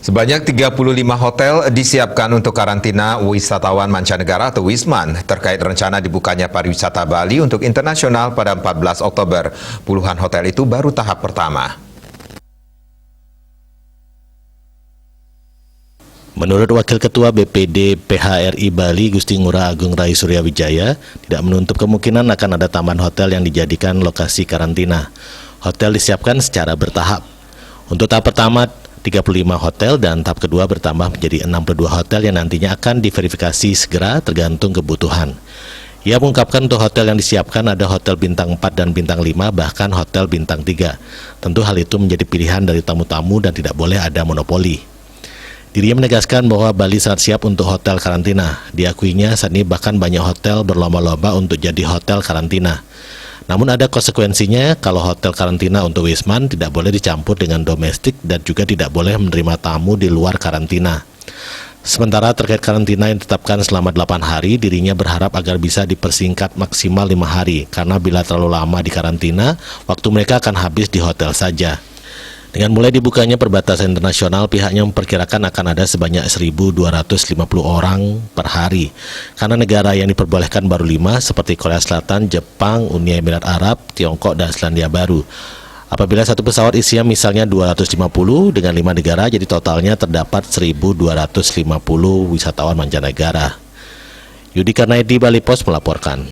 Sebanyak 35 hotel disiapkan untuk karantina wisatawan mancanegara atau Wisman terkait rencana dibukanya pariwisata Bali untuk internasional pada 14 Oktober. Puluhan hotel itu baru tahap pertama. Menurut Wakil Ketua BPD PHRI Bali Gusti Ngurah Agung Rai Suryawijaya, tidak menutup kemungkinan akan ada tambahan hotel yang dijadikan lokasi karantina. Hotel disiapkan secara bertahap. Untuk tahap pertama 35 hotel dan tahap kedua bertambah menjadi 62 hotel yang nantinya akan diverifikasi segera tergantung kebutuhan. Ia mengungkapkan untuk hotel yang disiapkan ada hotel bintang 4 dan bintang 5 bahkan hotel bintang 3. Tentu hal itu menjadi pilihan dari tamu-tamu dan tidak boleh ada monopoli. Dirinya menegaskan bahwa Bali sangat siap untuk hotel karantina. Diakuinya saat ini bahkan banyak hotel berlomba-lomba untuk jadi hotel karantina. Namun ada konsekuensinya kalau hotel karantina untuk Wisman tidak boleh dicampur dengan domestik dan juga tidak boleh menerima tamu di luar karantina. Sementara terkait karantina yang ditetapkan selama 8 hari, dirinya berharap agar bisa dipersingkat maksimal 5 hari karena bila terlalu lama di karantina, waktu mereka akan habis di hotel saja. Dengan mulai dibukanya perbatasan internasional, pihaknya memperkirakan akan ada sebanyak 1.250 orang per hari. Karena negara yang diperbolehkan baru 5 seperti Korea Selatan, Jepang, Uni Emirat Arab, Tiongkok, dan Selandia Baru. Apabila satu pesawat isinya misalnya 250 dengan 5 negara, jadi totalnya terdapat 1.250 wisatawan mancanegara. Yudi Karnaidi, Bali Pos melaporkan.